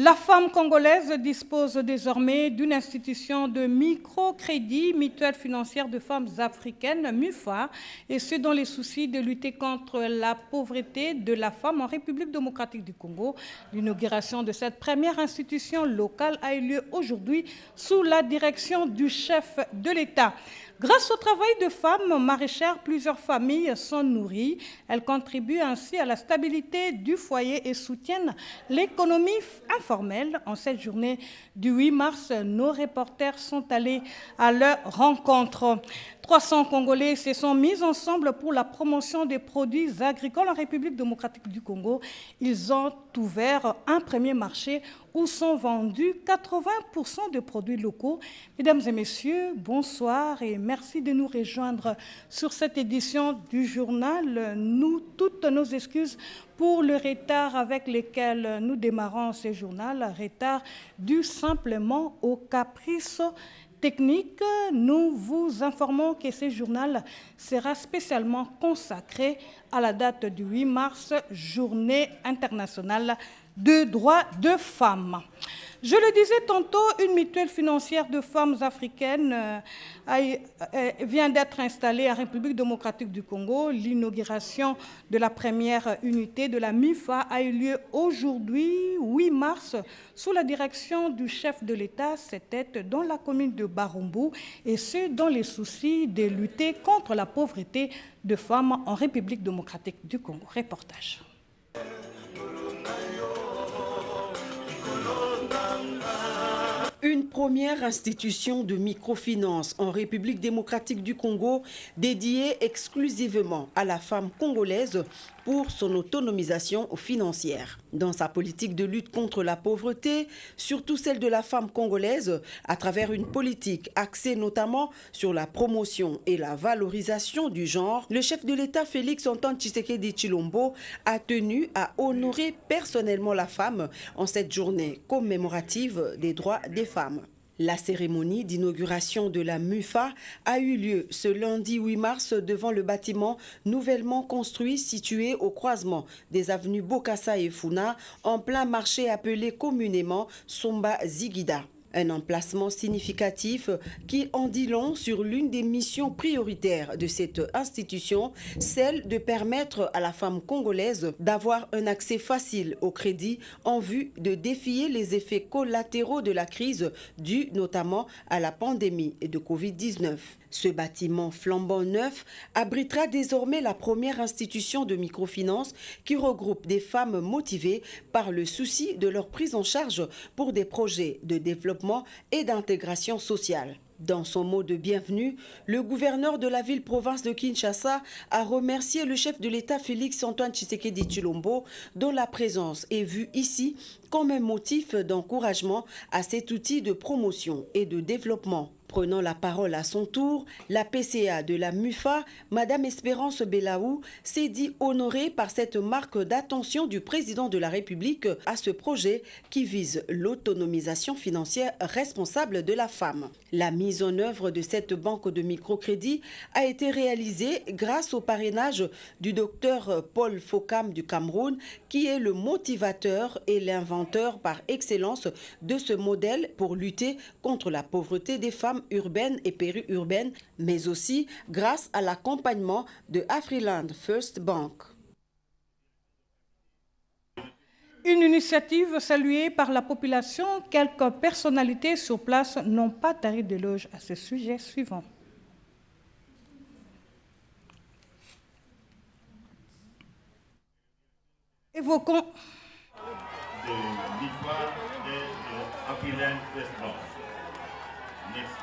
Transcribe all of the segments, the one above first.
La femme congolaise dispose désormais d'une institution de microcrédit, mutuelle financière de femmes africaines, MUFA, et ce dans les soucis de lutter contre la pauvreté de la femme en République démocratique du Congo. L'inauguration de cette première institution locale a eu lieu aujourd'hui sous la direction du chef de l'État. Grâce au travail de femmes maraîchères, plusieurs familles sont nourries. Elles contribuent ainsi à la stabilité du foyer et soutiennent l'économie informelle. En cette journée du 8 mars, nos reporters sont allés à leur rencontre. 300 Congolais se sont mis ensemble pour la promotion des produits agricoles en République démocratique du Congo. Ils ont ouvert un premier marché où sont vendus 80% de produits locaux. Mesdames et messieurs, bonsoir et merci de nous rejoindre sur cette édition du journal. Nous, toutes nos excuses pour le retard avec lequel nous démarrons ce journal, retard dû simplement au caprice technique. Nous vous informons que ce journal sera spécialement consacré à la date du 8 mars, journée internationale de droits de femmes. Je le disais tantôt, une mutuelle financière de femmes africaines vient d'être installée en République démocratique du Congo. L'inauguration de la première unité de la MUFA a eu lieu aujourd'hui, 8 mars, sous la direction du chef de l'État. C'était dans la commune de Barumbu, et ce, dans les soucis de lutter contre la pauvreté de femmes en République démocratique du Congo. Reportage. Une première institution de microfinance en République démocratique du Congo dédiée exclusivement à la femme congolaise pour son autonomisation financière. Dans sa politique de lutte contre la pauvreté, surtout celle de la femme congolaise, à travers une politique axée notamment sur la promotion et la valorisation du genre, le chef de l'État Félix Antoine Tshisekedi Tshilombo a tenu à honorer personnellement la femme en cette journée commémorative des droits des femmes. La cérémonie d'inauguration de la MUFA a eu lieu ce lundi 8 mars devant le bâtiment nouvellement construit situé au croisement des avenues Bokassa et Funa, en plein marché appelé communément Somba Zigida. Un emplacement significatif qui en dit long sur l'une des missions prioritaires de cette institution, celle de permettre à la femme congolaise d'avoir un accès facile au crédit en vue de défier les effets collatéraux de la crise due notamment à la pandémie de Covid-19. Ce bâtiment flambant neuf abritera désormais la première institution de microfinance qui regroupe des femmes motivées par le souci de leur prise en charge pour des projets de développement et d'intégration sociale. Dans son mot de bienvenue, le gouverneur de la ville-province de Kinshasa a remercié le chef de l'État Félix Antoine Tshisekedi Tshilombo, dont la présence est vue ici comme un motif d'encouragement à cet outil de promotion et de développement. Prenant la parole à son tour, la PCA de la MUFA, Madame Espérance Belaou, s'est dit honorée par cette marque d'attention du président de la République à ce projet qui vise l'autonomisation financière responsable de la femme. La mise en œuvre de cette banque de microcrédit a été réalisée grâce au parrainage du docteur Paul Fokam du Cameroun, qui est le motivateur et l'inventeur par excellence de ce modèle pour lutter contre la pauvreté des femmes urbaines et périurbaines, mais aussi grâce à l'accompagnement de Afriland First Bank. Une initiative saluée par la population. Quelques personnalités sur place n'ont pas tari d'éloge à ce sujet suivant. Évoquons de l'histoire de Afriland First Bank. Merci.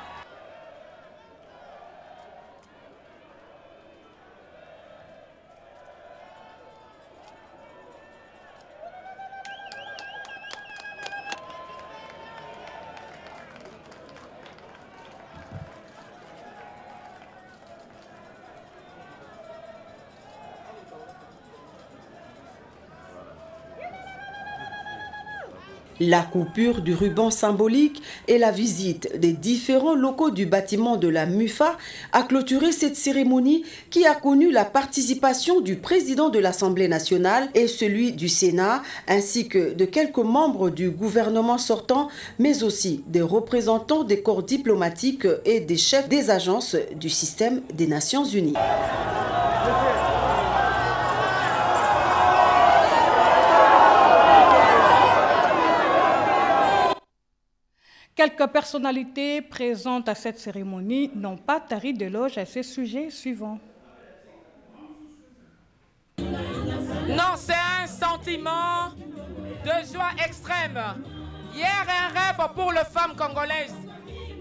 La coupure du ruban symbolique et la visite des différents locaux du bâtiment de la MUFA a clôturé cette cérémonie qui a connu la participation du président de l'Assemblée nationale et celui du Sénat, ainsi que de quelques membres du gouvernement sortant, mais aussi des représentants des corps diplomatiques et des chefs des agences du système des Nations Unies. Quelques personnalités présentes à cette cérémonie n'ont pas tari d'éloges à ces sujets suivants. Non, c'est un sentiment de joie extrême. Hier, un rêve pour les femmes congolaises.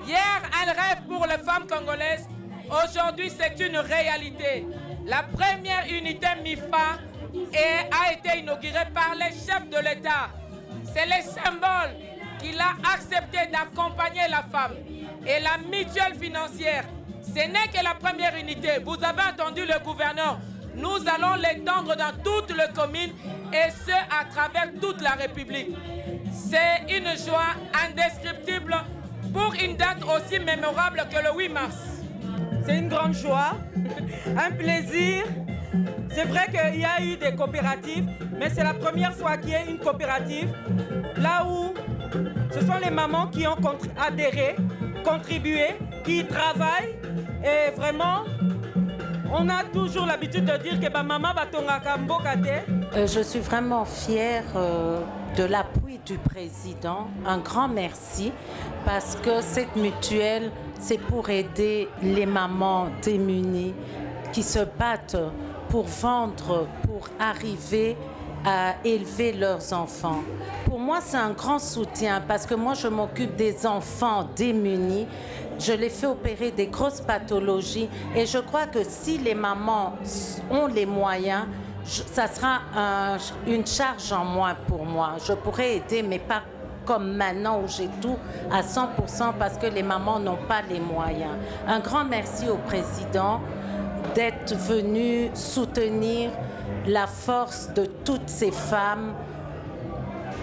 Hier, un rêve pour les femmes congolaises. Aujourd'hui, c'est une réalité. La première unité MIFA a été inaugurée par les chefs de l'État. C'est le symbole qu'il a accepté d'accompagner la femme. Et la mutuelle financière, ce n'est que la première unité. Vous avez entendu le gouverneur. Nous allons l'étendre dans toutes les communes et ce, à travers toute la République. C'est une joie indescriptible pour une date aussi mémorable que le 8 mars. C'est une grande joie, un plaisir. C'est vrai qu'il y a eu des coopératives, mais c'est la première fois qu'il y a une coopérative là où ce sont les mamans qui ont adhéré, contribué, qui travaillent. Et vraiment, on a toujours l'habitude de dire que maman va tonga kambokate. Je suis vraiment fière de l'appui du président. Un grand merci parce que cette mutuelle, c'est pour aider les mamans démunies qui se battent pour vendre, pour arriver à élever leurs enfants. Pour moi, c'est un grand soutien parce que moi, je m'occupe des enfants démunis. Je les fais opérer des grosses pathologies et je crois que si les mamans ont les moyens, ça sera une charge en moins pour moi. Je pourrais aider, mais pas comme maintenant où j'ai tout à 100% parce que les mamans n'ont pas les moyens. Un grand merci au président d'être venu soutenir la force de toutes ces femmes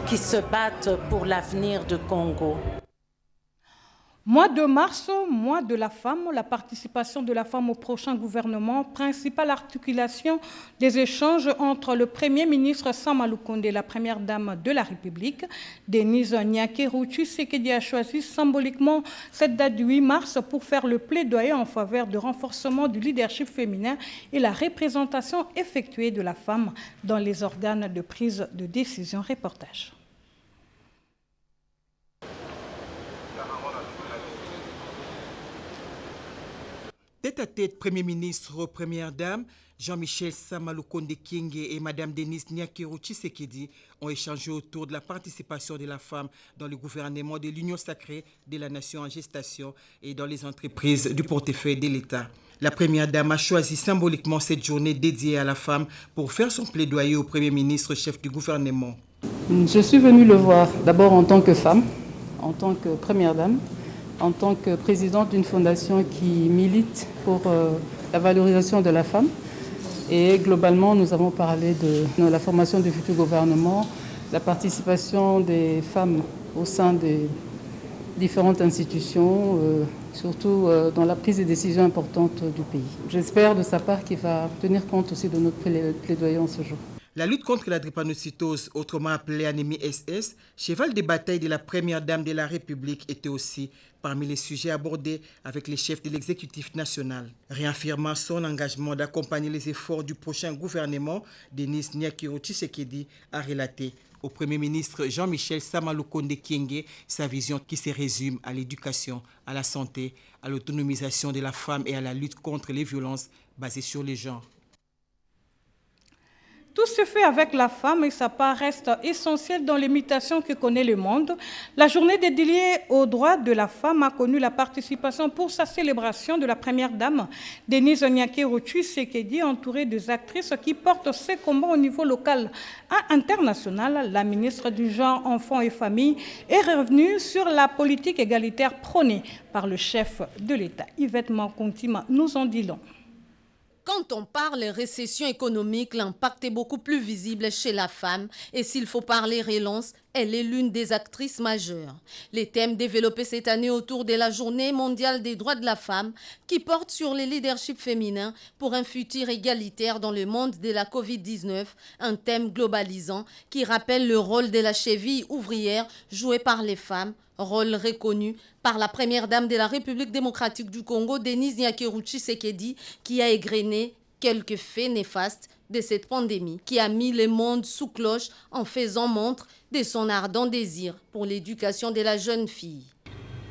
qui se battent pour l'avenir du Congo. Mois de mars, mois de la femme, la participation de la femme au prochain gouvernement, principale articulation des échanges entre le Premier ministre Sama Lukonde et la Première Dame de la République. Denise Nyakeru Tshisekedi a choisi symboliquement cette date du 8 mars pour faire le plaidoyer en faveur du renforcement du leadership féminin et la représentation effectuée de la femme dans les organes de prise de décision. Reportage. Tête-à-tête, Premier ministre, Première Dame, Jean-Michel Sama Lukonde Kyenge et Madame Denise Nyakeru Tshisekedi ont échangé autour de la participation de la femme dans le gouvernement de l'Union sacrée de la nation en gestation et dans les entreprises du portefeuille de l'État. La Première Dame a choisi symboliquement cette journée dédiée à la femme pour faire son plaidoyer au Premier ministre, chef du gouvernement. Je suis venue le voir d'abord en tant que femme, en tant que Première Dame, en tant que présidente d'une fondation qui milite pour la valorisation de la femme. Et globalement, nous avons parlé de la formation du futur gouvernement, la participation des femmes au sein des différentes institutions, surtout dans la prise de décisions importantes du pays. J'espère de sa part qu'il va tenir compte aussi de notre plaidoyer en ce jour. La lutte contre la drépanocytose, autrement appelée anémie SS, cheval de bataille de la Première Dame de la République, était aussi parmi les sujets abordés avec les chefs de l'exécutif national. Réaffirmant son engagement d'accompagner les efforts du prochain gouvernement, Denise Nyakeru Tshisekedi a relaté au Premier ministre Jean-Michel Sama Lukonde Kyenge sa vision qui se résume à l'éducation, à la santé, à l'autonomisation de la femme et à la lutte contre les violences basées sur les genres. Tout se fait avec la femme et sa part reste essentielle dans les mutations que connaît le monde. La journée dédiée aux droits de la femme a connu la participation pour sa célébration de la Première Dame, Denise Nyakeru Tshisekedi, entourée des actrices qui portent ses combats au niveau local et international. La ministre du Genre, Enfants et Familles est revenue sur la politique égalitaire prônée par le chef de l'État. Yvette Mankontima nous en dit long. Quand on parle récession économique, l'impact est beaucoup plus visible chez la femme. Et s'il faut parler relance, elle est l'une des actrices majeures. Les thèmes développés cette année autour de la Journée mondiale des droits de la femme, qui porte sur le leadership féminin pour un futur égalitaire dans le monde de la Covid-19, un thème globalisant qui rappelle le rôle de la cheville ouvrière jouée par les femmes, rôle reconnu par la première dame de la République démocratique du Congo, Denise Nyakeru Tshisekedi, qui a égrené quelques faits néfastes de cette pandémie qui a mis le monde sous cloche en faisant montre de son ardent désir pour l'éducation de la jeune fille.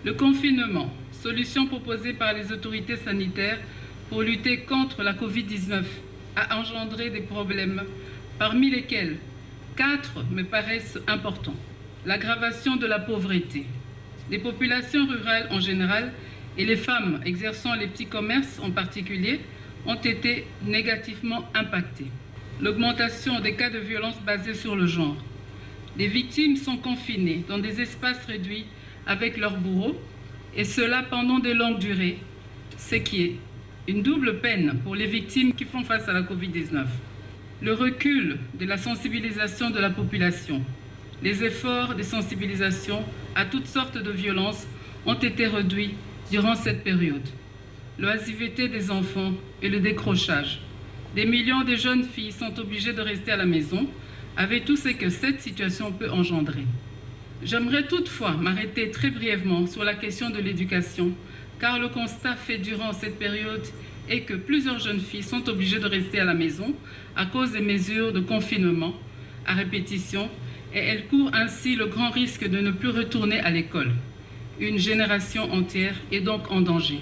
Le confinement, solution proposée par les autorités sanitaires pour lutter contre la Covid-19, a engendré des problèmes, parmi lesquels 4 me paraissent importants. L'aggravation de la pauvreté. Les populations rurales en général et les femmes exerçant les petits commerces en particulier ont été négativement impactées. L'augmentation des cas de violence basés sur le genre. Les victimes sont confinées dans des espaces réduits avec leurs bourreaux, et cela pendant de longues durées, ce qui est une double peine pour les victimes qui font face à la Covid-19. Le recul de la sensibilisation de la population. Les efforts de sensibilisation à toutes sortes de violences ont été réduits durant cette période. L'oisiveté des enfants et le décrochage. Des millions de jeunes filles sont obligées de rester à la maison avec tout ce que cette situation peut engendrer. J'aimerais toutefois m'arrêter très brièvement sur la question de l'éducation, car le constat fait durant cette période est que plusieurs jeunes filles sont obligées de rester à la maison à cause des mesures de confinement à répétition, et elles courent ainsi le grand risque de ne plus retourner à l'école. Une génération entière est donc en danger.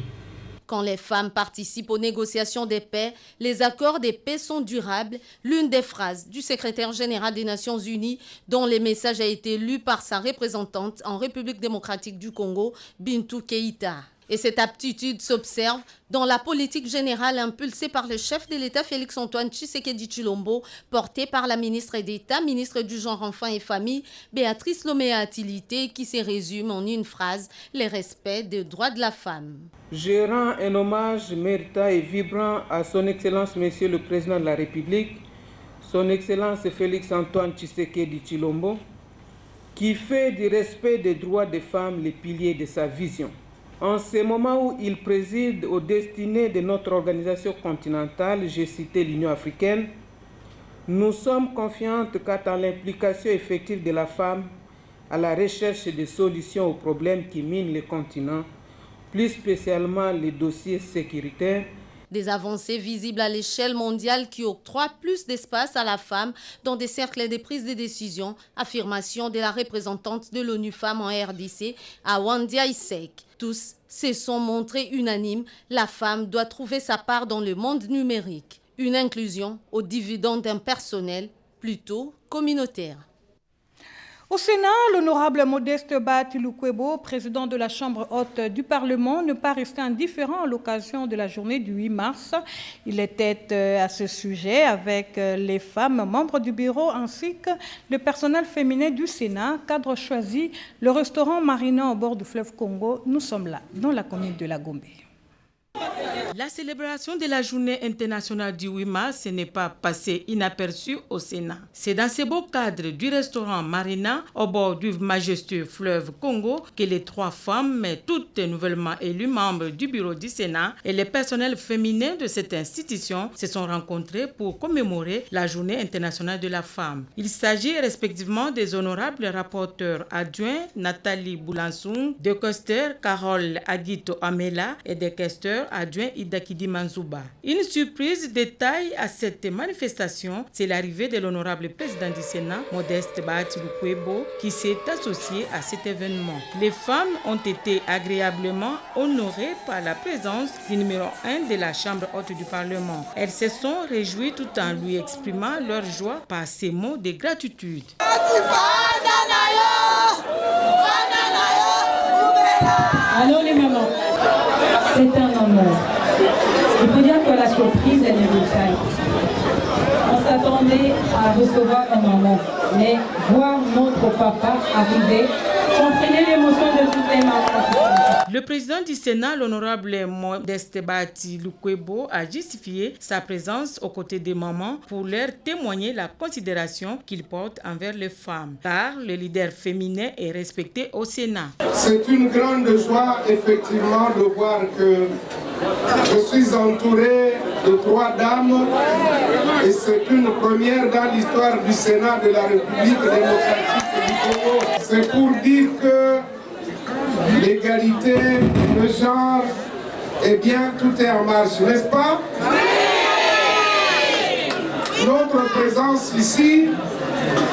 Quand les femmes participent aux négociations de paix, les accords de paix sont durables, l'une des phrases du secrétaire général des Nations Unies, dont le message a été lu par sa représentante en République démocratique du Congo, Bintou Keïta. Et cette aptitude s'observe dans la politique générale impulsée par le chef de l'État Félix-Antoine Tshisekedi Tshilombo, portée par la ministre d'État, ministre du Genre, Enfants et Famille, Béatrice Lomé-Atilité, qui se résume en une phrase, le respect des droits de la femme. Je rends un hommage méritant et vibrant à son Excellence, Monsieur le Président de la République, son Excellence Félix-Antoine Tshisekedi Tshilombo, qui fait du respect des droits des femmes les piliers de sa vision. En ce moment où il préside aux destinées de notre organisation continentale, j'ai cité l'Union africaine, nous sommes confiantes quant à l'implication effective de la femme à la recherche de solutions aux problèmes qui minent le continent, plus spécialement les dossiers sécuritaires. Des avancées visibles à l'échelle mondiale qui octroient plus d'espace à la femme dans des cercles de prise de décision, affirmation de la représentante de l'ONU Femmes en RDC, Awandia Isek. Tous se sont montrés unanimes, la femme doit trouver sa part dans le monde numérique. Une inclusion aux dividendes impersonnels, plutôt communautaire. Au Sénat, l'honorable Modeste Bahati-Lukwebo, président de la Chambre haute du Parlement, ne pas rester indifférent à l'occasion de la journée du 8 mars. Il était à ce sujet avec les femmes membres du bureau ainsi que le personnel féminin du Sénat, cadre choisi, le restaurant Marina au bord du fleuve Congo. Nous sommes là, dans la commune de la Gombe. La célébration de la journée internationale du 8 mars n'est pas passée inaperçue au Sénat. C'est dans ce beau cadre du restaurant Marina, au bord du majestueux fleuve Congo, que les 3 femmes, toutes nouvellement élues membres du bureau du Sénat, et les personnels féminins de cette institution se sont rencontrés pour commémorer la journée internationale de la femme. Il s'agit respectivement des honorables rapporteurs adjoints Nathalie Boulansung, de questeur Carole Aguito Amela et des questeurs adjoint Idakidi Manzouba. Une surprise de taille à cette manifestation, c'est l'arrivée de l'honorable président du Sénat, Modeste Bahati-Lukwebo, qui s'est associé à cet événement. Les femmes ont été agréablement honorées par la présence du numéro 1 de la Chambre haute du Parlement. Elles se sont réjouies tout en lui exprimant leur joie par ces mots de gratitude. Allô les mamans, c'est un honneur. Il faut dire que la surprise est le détail. On s'attendait à recevoir un maman, mais voir notre papa arriver, comprenez l'émotion de toutes les mamans. Le Le président du Sénat, l'honorable Modeste Bahati Lukwebo, a justifié sa présence aux côtés des mamans pour leur témoigner la considération qu'il porte envers les femmes, car le leader féminin est respecté au Sénat. C'est une grande joie, effectivement, de voir que je suis entouré de 3 dames et c'est une première dans l'histoire du Sénat de la République démocratique du Congo. C'est pour dire que l'égalité, le genre, eh bien, tout est en marche, n'est-ce pas? Oui. Notre présence ici,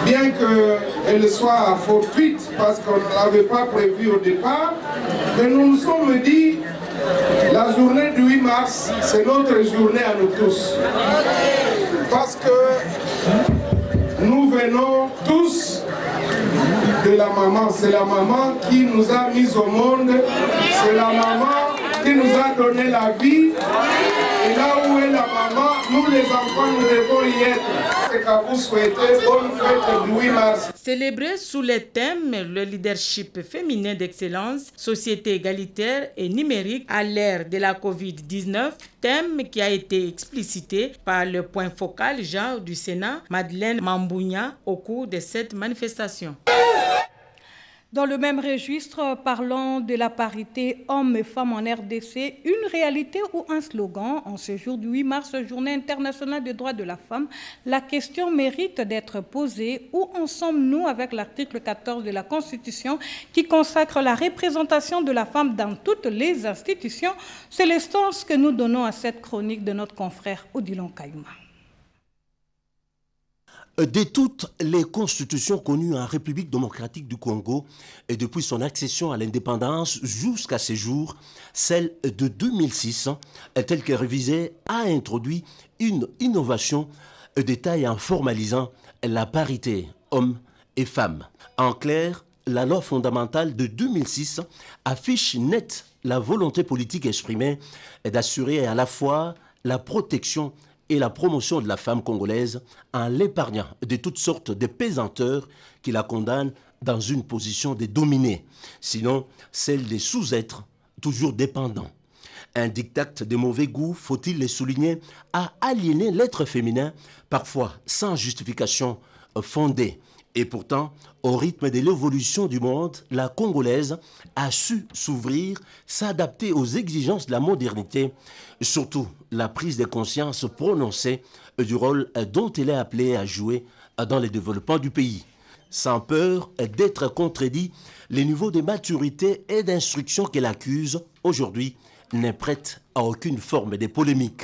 bien qu'elle soit fortuite, parce qu'on ne l'avait pas prévu au départ, mais nous nous sommes dit, la journée du 8 mars, c'est notre journée à nous tous. Parce que nous venons tous de la maman. C'est la maman qui nous a mis au monde. C'est la maman qui nous a donné la vie. Et là où est la maman, nous les enfants, nous devons y être. C'est qu'à vous souhaiter bonne fête du 8 mars. Célébré sous le thème le leadership féminin d'excellence, société égalitaire et numérique à l'ère de la Covid-19, thème qui a été explicité par le point focal genre du Sénat, Madeleine Mambounya, au cours de cette manifestation. Dans le même registre, parlons de la parité hommes et femmes en RDC, une réalité ou un slogan. En ce jour du 8 mars, Journée internationale des droits de la femme, la question mérite d'être posée. Où en sommes-nous avec l'article 14 de la Constitution qui consacre la représentation de la femme dans toutes les institutions? C'est l'essence que nous donnons à cette chronique de notre confrère Odilon Kayuma. De toutes les constitutions connues en République démocratique du Congo et depuis son accession à l'indépendance jusqu'à ce jour, celle de 2006, telle que révisée, a introduit une innovation de taille en formalisant la parité hommes et femmes. En clair, la loi fondamentale de 2006 affiche net la volonté politique exprimée d'assurer à la fois la protection et la promotion de la femme congolaise en l'épargnant de toutes sortes de pesanteurs qui la condamnent dans une position de dominée, sinon celle des sous-êtres toujours dépendants. Un diktat de mauvais goût, faut-il le souligner, a aliéné l'être féminin, parfois sans justification fondée. Et pourtant, au rythme de l'évolution du monde, la Congolaise a su s'ouvrir, s'adapter aux exigences de la modernité, surtout la prise de conscience prononcée du rôle dont elle est appelée à jouer dans le développement du pays. Sans peur d'être contredit, le niveau de maturité et d'instruction qu'elle accuse aujourd'hui n'est prête à aucune forme de polémique.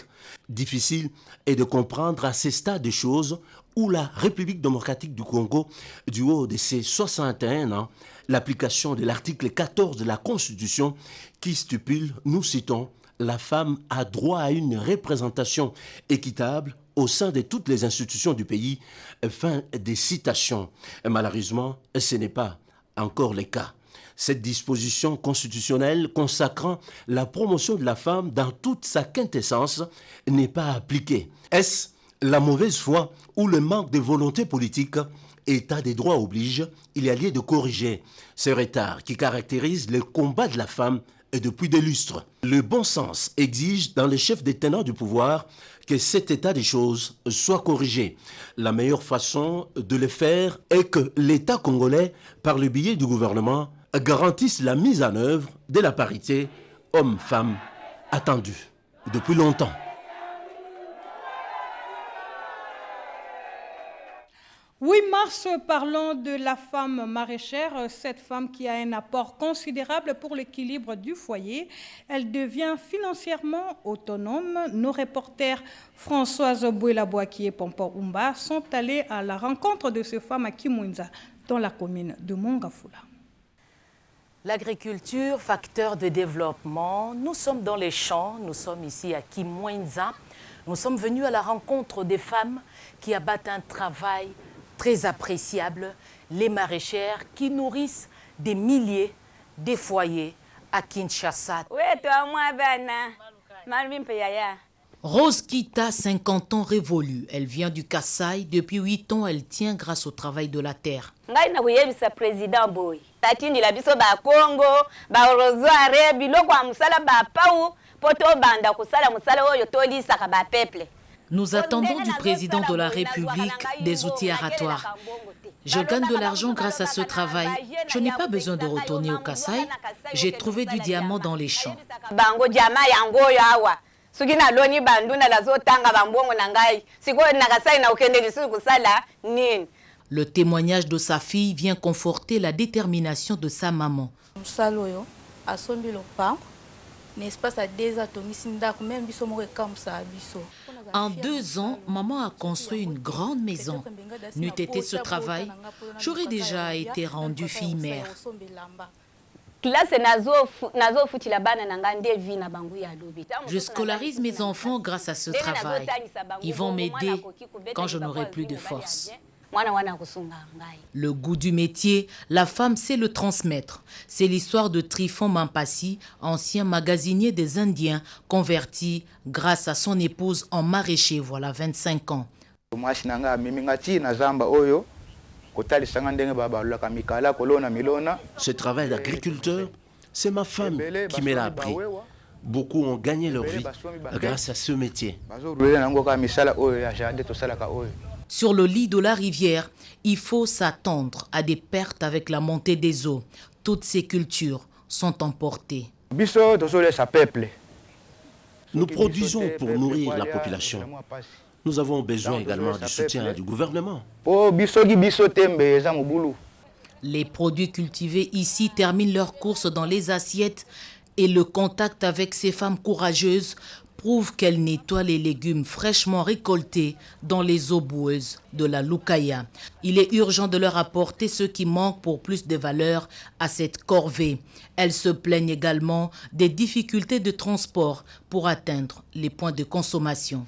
Difficile est de comprendre à ce stade des choses où la République démocratique du Congo, du haut de ses 61 ans, l'application de l'article 14 de la Constitution qui stipule, nous citons, la femme a droit à une représentation équitable au sein de toutes les institutions du pays. Fin des citations. Malheureusement, ce n'est pas encore le cas. Cette disposition constitutionnelle consacrant la promotion de la femme dans toute sa quintessence n'est pas appliquée. Est-ce la mauvaise foi ou le manque de volonté politique? État des droits oblige, il y a lieu de corriger ce retard qui caractérise le combat de la femme depuis des lustres. Le bon sens exige dans les chefs des tenants du pouvoir que cet état des choses soit corrigé. La meilleure façon de le faire est que l'État congolais, par le biais du gouvernement, garantisse la mise en œuvre de la parité homme-femme attendue depuis longtemps. Oui, mars, parlons de la femme maraîchère, cette femme qui a un apport considérable pour l'équilibre du foyer. Elle devient financièrement autonome. Nos reporters Françoise Bouela-Boakie et Pompo Umba sont allés à la rencontre de ces femmes à Kimwenza, dans la commune de Mongafula. L'agriculture, facteur de développement. Nous sommes dans les champs, nous sommes ici à Kimwenza. Nous sommes venus à la rencontre des femmes qui abattent un travail très appréciable, les maraîchères qui nourrissent des milliers de foyers à Kinshasa. Rose Kita, 50 ans révolue. Elle vient du Kasaï. Depuis 8 ans, elle tient grâce au travail de la terre. Président boy. Tatini la biso ba Congo, ba rosoire biloko ya musala ba pau poto banda kusala musala oyo tolisa ka ba peuple. Nous attendons du président de la République des outils aratoires. Je gagne de l'argent grâce à ce travail. Je n'ai pas besoin de retourner au Kasaï. J'ai trouvé du diamant dans les champs. Bango diama yango yawa. Sugina loni banduna la zotanga bambongo na ngai. Siko na Kasaï na okende lisu kusala nini. Le témoignage de sa fille vient conforter la détermination de sa maman. En 2 ans, maman a construit une grande maison. N'eût été ce travail, j'aurais déjà été rendue fille-mère. Je scolarise mes enfants grâce à ce travail. Ils vont m'aider quand je n'aurai plus de force. Le goût du métier, la femme sait le transmettre. C'est l'histoire de Trifon Mampassi, ancien magasinier des Indiens, converti grâce à son épouse en maraîcher, voilà 25 ans. Ce travail d'agriculteur, c'est ma femme qui me l'a appris. Beaucoup ont gagné leur vie grâce à ce métier. Sur le lit de la rivière, il faut s'attendre à des pertes avec la montée des eaux. Toutes ces cultures sont emportées. Nous produisons pour nourrir la population. Nous avons besoin également du soutien du gouvernement. Les produits cultivés ici terminent leur course dans les assiettes et le contact avec ces femmes courageuses prouve qu'elles nettoient les légumes fraîchement récoltés dans les eaux boueuses de la Lukaya. Il est urgent de leur apporter ce qui manque pour plus de valeur à cette corvée. Elles se plaignent également des difficultés de transport pour atteindre les points de consommation.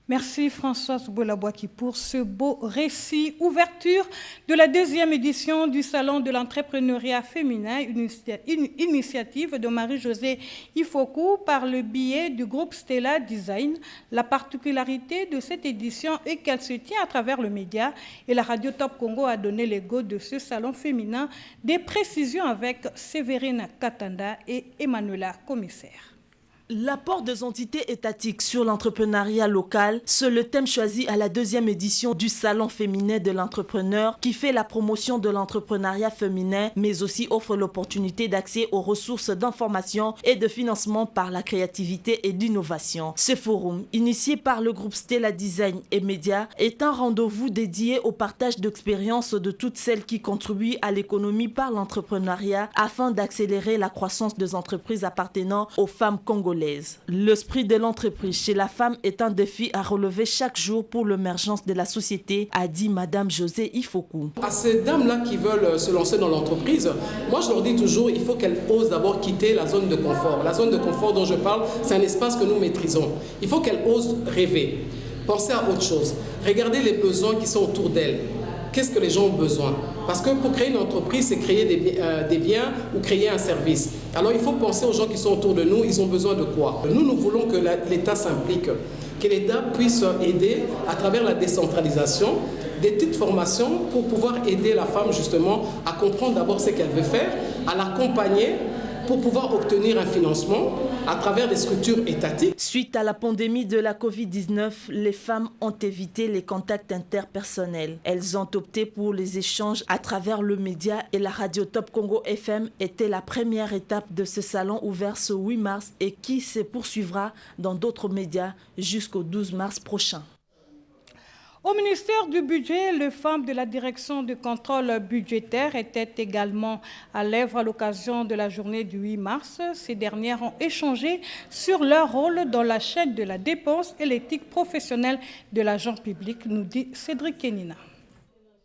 Merci Françoise Boulabouaki pour ce beau récit. Ouverture de la 2e édition du Salon de l'entrepreneuriat féminin, une initiative de Marie-Josée Ifoku par le biais du groupe Stella Design. La particularité de cette édition est qu'elle se tient à travers le média et la radio Top Congo a donné les go de ce salon féminin. Des précisions avec Séverine Katanda et Emmanuela Commissaire. L'apport des entités étatiques sur l'entrepreneuriat local, c'est le thème choisi à la 2e édition du Salon féminin de l'entrepreneur qui fait la promotion de l'entrepreneuriat féminin, mais aussi offre l'opportunité d'accès aux ressources d'information et de financement par la créativité et l'innovation. Ce forum, initié par le groupe Stella Design et Média, est un rendez-vous dédié au partage d'expériences de toutes celles qui contribuent à l'économie par l'entrepreneuriat afin d'accélérer la croissance des entreprises appartenant aux femmes congolaises. L'esprit de l'entreprise chez la femme est un défi à relever chaque jour pour l'émergence de la société, a dit Madame José Ifoku. À ces dames-là qui veulent se lancer dans l'entreprise, moi je leur dis toujours il faut qu'elles osent d'abord quitter la zone de confort. La zone de confort dont je parle, c'est un espace que nous maîtrisons. Il faut qu'elles osent rêver, penser à autre chose, regarder les besoins qui sont autour d'elles. Qu'est-ce que les gens ont besoin? Parce que pour créer une entreprise, c'est créer des biens ou créer un service. Alors il faut penser aux gens qui sont autour de nous, ils ont besoin de quoi? Nous voulons que l'État s'implique, que l'État puisse aider à travers la décentralisation, des petites formations pour pouvoir aider la femme justement à comprendre d'abord ce qu'elle veut faire, à l'accompagner pour pouvoir obtenir un financement à travers des structures étatiques. Suite à la pandémie de la Covid-19, les femmes ont évité les contacts interpersonnels. Elles ont opté pour les échanges à travers le média et la radio Top Congo FM était la première étape de ce salon ouvert ce 8 mars et qui se poursuivra dans d'autres médias jusqu'au 12 mars prochain. Au ministère du Budget, les femmes de la direction de contrôle budgétaire étaient également à l'œuvre à l'occasion de la journée du 8 mars. Ces dernières ont échangé sur leur rôle dans la chaîne de la dépense et l'éthique professionnelle de l'agent public, nous dit Cédric Kenina.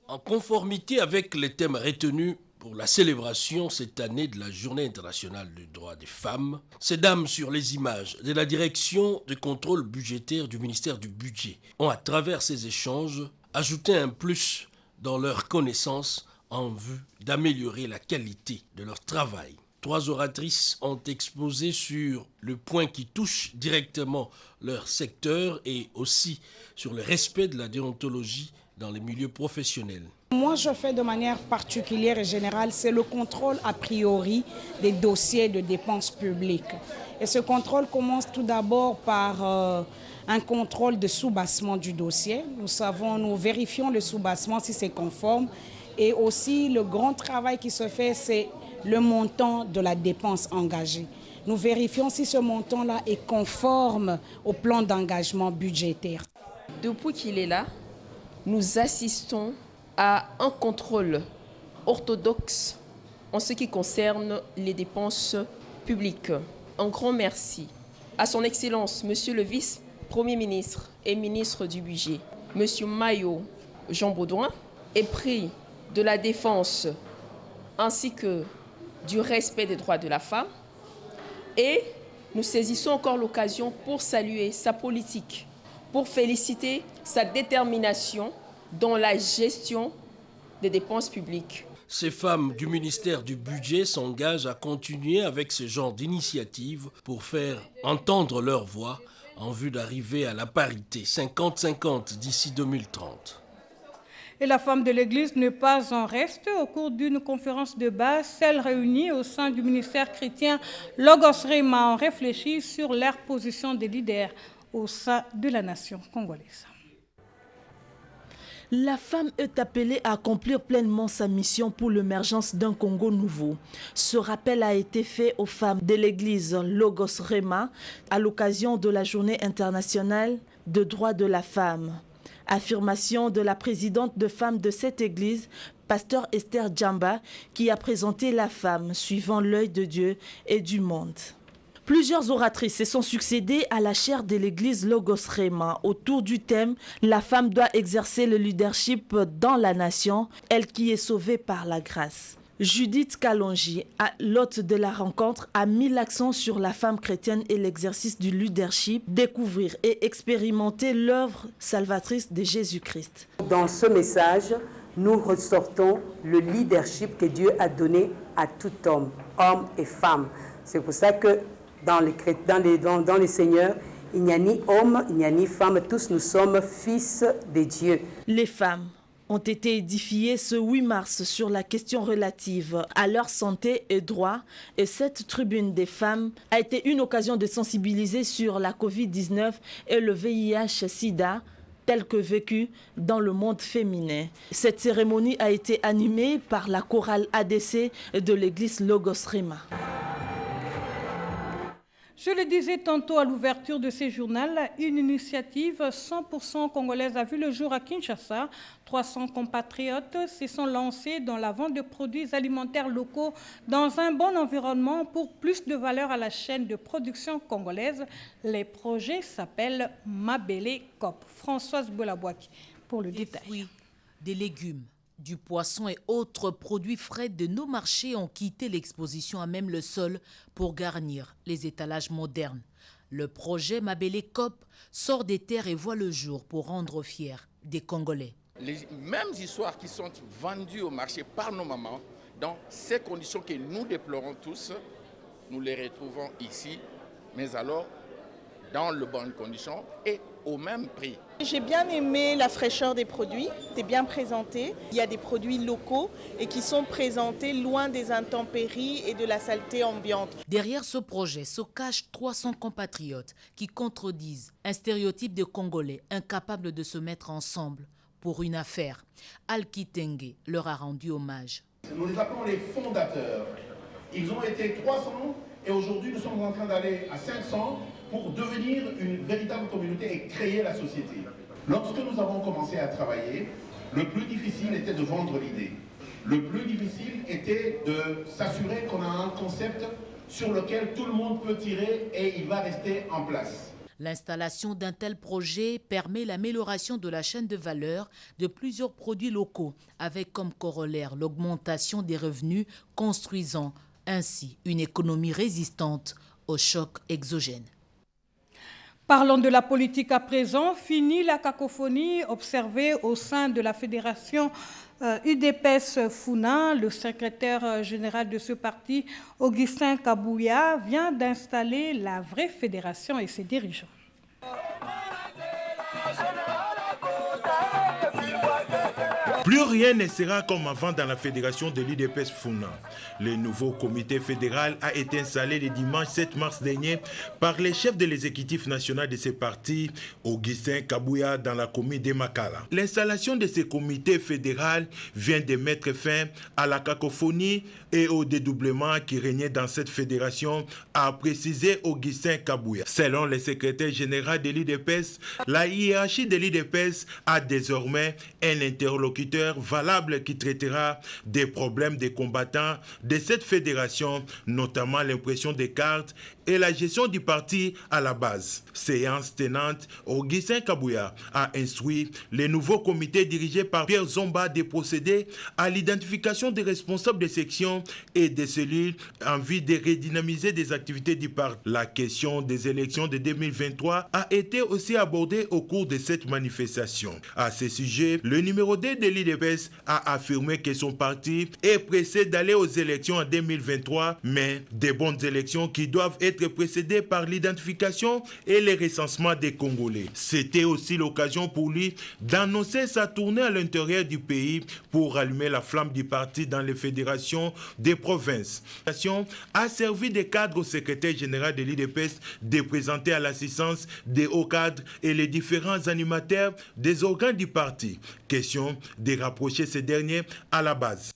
En conformité avec les thèmes retenus pour la célébration cette année de la Journée internationale du droit des femmes, ces dames sur les images de la direction de contrôle budgétaire du ministère du Budget ont, à travers ces échanges, ajouté un plus dans leurs connaissances en vue d'améliorer la qualité de leur travail. 3 oratrices ont exposé sur le point qui touche directement leur secteur et aussi sur le respect de la déontologie dans les milieux professionnels. Moi, je fais de manière particulière et générale, c'est le contrôle a priori des dossiers de dépenses publiques. Et ce contrôle commence tout d'abord par un contrôle de soubassement du dossier. Nous vérifions le soubassement si c'est conforme. Et aussi, le grand travail qui se fait, c'est le montant de la dépense engagée. Nous vérifions si ce montant-là est conforme au plan d'engagement budgétaire. Depuis qu'il est là, nous assistons à un contrôle orthodoxe en ce qui concerne les dépenses publiques. Un grand merci à son Excellence, Monsieur le Vice-Premier ministre et ministre du Budget, Monsieur Mayo Jean Baudouin, épris de la défense ainsi que du respect des droits de la femme. Et nous saisissons encore l'occasion pour saluer sa politique, pour féliciter sa détermination dans la gestion des dépenses publiques. Ces femmes du ministère du Budget s'engagent à continuer avec ce genre d'initiative pour faire entendre leur voix en vue d'arriver à la parité 50-50 d'ici 2030. Et la femme de l'Église n'est pas en reste. Au cours d'une conférence de base, celles réunies au sein du ministère chrétien Logos Rema ont réfléchi sur leur position de leader au sein de la nation congolaise. La femme est appelée à accomplir pleinement sa mission pour l'émergence d'un Congo nouveau. Ce rappel a été fait aux femmes de l'église Logos Rema à l'occasion de la Journée internationale de droits de la femme. Affirmation de la présidente de femmes de cette église, pasteur Esther Djamba, qui a présenté la femme suivant l'œil de Dieu et du monde. Plusieurs oratrices se sont succédées à la chaire de l'église Logos Rema autour du thème « La femme doit exercer le leadership dans la nation, elle qui est sauvée par la grâce ». Judith Kalonji, l'hôte de la rencontre, a mis l'accent sur la femme chrétienne et l'exercice du leadership, découvrir et expérimenter l'œuvre salvatrice de Jésus-Christ. Dans ce message, nous ressortons le leadership que Dieu a donné à tout homme, homme et femme. C'est pour ça que dans les seigneurs, il n'y a ni homme, il n'y a ni femme, tous nous sommes fils de Dieu. Les femmes ont été édifiées ce 8 mars sur la question relative à leur santé et droits. Et cette tribune des femmes a été une occasion de sensibiliser sur la Covid-19 et le VIH-Sida tel que vécu dans le monde féminin. Cette cérémonie a été animée par la chorale ADC de l'église Logos Rema. Je le disais tantôt à l'ouverture de ce journal, une initiative 100% congolaise a vu le jour à Kinshasa. 300 compatriotes se sont lancés dans la vente de produits alimentaires locaux dans un bon environnement pour plus de valeur à la chaîne de production congolaise. Les projets s'appellent Mabele Cop. Françoise Bolabouaki pour le détail. Des fruits, des légumes, du poisson et autres produits frais de nos marchés ont quitté l'exposition à même le sol pour garnir les étalages modernes. Le projet Mabele Cop sort des terres et voit le jour pour rendre fiers des Congolais. Les mêmes histoires qui sont vendues au marché par nos mamans, dans ces conditions que nous déplorons tous, nous les retrouvons ici, mais alors dans de bonnes conditions et au même prix. J'ai bien aimé la fraîcheur des produits, c'est bien présenté. Il y a des produits locaux et qui sont présentés loin des intempéries et de la saleté ambiante. Derrière ce projet se cachent 300 compatriotes qui contredisent un stéréotype de Congolais incapables de se mettre ensemble pour une affaire. Al-Kitenge leur a rendu hommage. Nous les appelons les fondateurs. Ils ont été 300 et aujourd'hui nous sommes en train d'aller à 500 pour devenir une véritable communauté et créer la société. Lorsque nous avons commencé à travailler, le plus difficile était de vendre l'idée. Le plus difficile était de s'assurer qu'on a un concept sur lequel tout le monde peut tirer et il va rester en place. L'installation d'un tel projet permet l'amélioration de la chaîne de valeur de plusieurs produits locaux, avec comme corollaire l'augmentation des revenus, construisant ainsi une économie résistante aux chocs exogènes. Parlons de la politique à présent. Fini la cacophonie observée au sein de la Fédération UDPS Funa, le secrétaire général de ce parti, Augustin Kabouya, vient d'installer la vraie fédération et ses dirigeants. Plus rien ne sera comme avant dans la fédération de l'UDPS Funa. Le nouveau comité fédéral a été installé le dimanche 7 mars dernier par les chefs de l'exécutif national de ce parti, Augustin Kabouya, dans la commune de Makala. L'installation de ce comité fédéral vient de mettre fin à la cacophonie et au dédoublement qui régnait dans cette fédération, a précisé Augustin Kabouya. Selon le secrétaire général de l'UDPS, la hiérarchie de l'UDPS a désormais un interlocuteur valable qui traitera des problèmes des combattants de cette fédération, notamment l'impression des cartes et la gestion du parti à la base. Séance tenante, Augustin Kabouya a instruit le nouveau comité dirigé par Pierre Zomba de procéder à l'identification des responsables de section et des cellules en vue de redynamiser des activités du parti. La question des élections de 2023 a été aussi abordée au cours de cette manifestation. À ce sujet, le numéro 2 de l'UDPS a affirmé que son parti est pressé d'aller aux élections en 2023, mais des bonnes élections qui doivent être précédées par l'identification et le recensement des Congolais. C'était aussi l'occasion pour lui d'annoncer sa tournée à l'intérieur du pays pour allumer la flamme du parti dans les fédérations des provinces. La fédération a servi de cadre au secrétaire général de l'UDPS de présenter à l'assistance des hauts cadres et les différents animateurs des organes du parti. Question de rapprocher ces derniers à la base.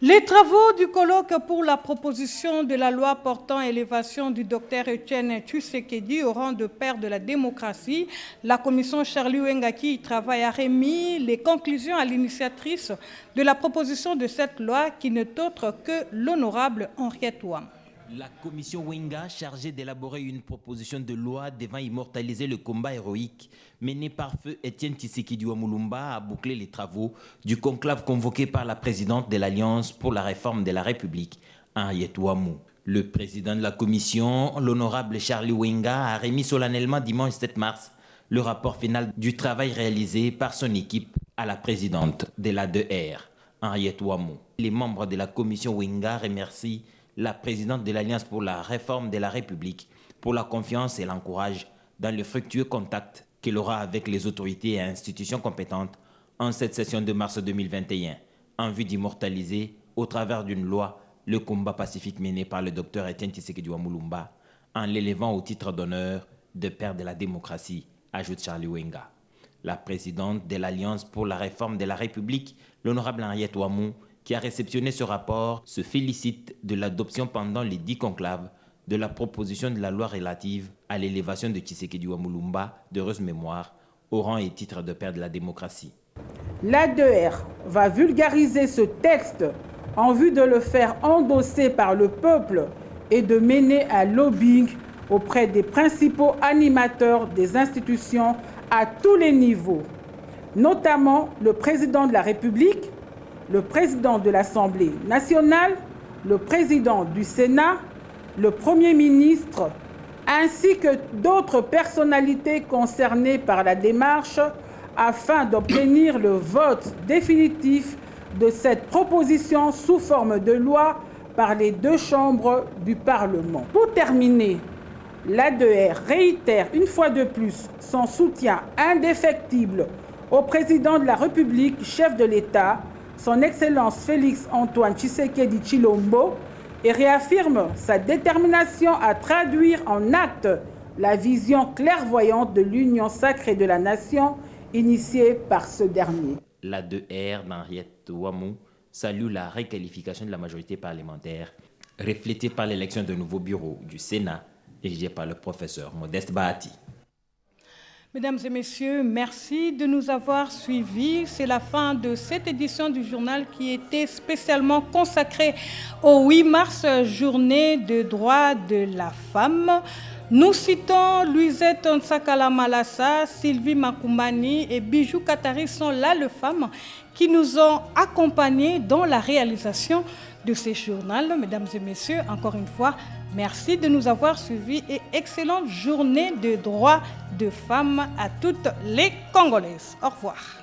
Les travaux du colloque pour la proposition de la loi portant élévation du docteur Etienne Tshisekedi au rang de père de la démocratie, la commission Charlie Wenga qui y travaille a remis les conclusions à l'initiatrice de la proposition de cette loi qui n'est autre que l'honorable Henriette Ouam. La commission Wenga, chargée d'élaborer une proposition de loi devant immortaliser le combat héroïque mené par feu Etienne Tshisekedi Wamulumba, a bouclé les travaux du conclave convoqué par la présidente de l'Alliance pour la réforme de la République, Henriette Ouamou. Le président de la commission, l'honorable Charlie Wenga, a remis solennellement dimanche 7 mars le rapport final du travail réalisé par son équipe à la présidente de l'ADR, Henriette Ouamou. Les membres de la commission Wenga remercient la présidente de l'Alliance pour la réforme de la République pour la confiance et l'encourage dans le fructueux contact qu'elle aura avec les autorités et institutions compétentes en cette session de mars 2021, en vue d'immortaliser, au travers d'une loi, le combat pacifique mené par le docteur Etienne Tshisekedi Wamulumba, en l'élevant au titre d'honneur de père de la démocratie, ajoute Charlie Wenga. La présidente de l'Alliance pour la réforme de la République, l'honorable Henriette Ouamou, qui a réceptionné ce rapport, se félicite de l'adoption pendant les 10 conclaves de la proposition de la loi relative à l'élévation de Tshisekedi Wamulumba, d'heureuse mémoire, au rang et titre de père de la démocratie. L'ADR va vulgariser ce texte en vue de le faire endosser par le peuple et de mener un lobbying auprès des principaux animateurs des institutions à tous les niveaux, notamment le président de la République, le président de l'Assemblée nationale, le président du Sénat, le Premier ministre, ainsi que d'autres personnalités concernées par la démarche afin d'obtenir le vote définitif de cette proposition sous forme de loi par les 2 chambres du Parlement. Pour terminer, l'ADR réitère une fois de plus son soutien indéfectible au président de la République, chef de l'État, son Excellence Félix Antoine Tshisekedi Tshilombo, et réaffirme sa détermination à traduire en actes la vision clairvoyante de l'union sacrée de la nation initiée par ce dernier. L'ADR d'Henriette Ouamou salue la requalification de la majorité parlementaire, reflétée par l'élection de nouveaux bureaux du Sénat, dirigé par le professeur Modeste Bahati. Mesdames et messieurs, merci de nous avoir suivis. C'est la fin de cette édition du journal qui était spécialement consacrée au 8 mars, journée de droits de la femme. Nous citons Louisette Nsakala Malassa, Sylvie Makoumani et Bijou Katari sont là les femmes qui nous ont accompagnés dans la réalisation de ces journaux. Mesdames et messieurs, encore une fois, merci de nous avoir suivis et excellente journée de droits de femmes à toutes les Congolaises. Au revoir.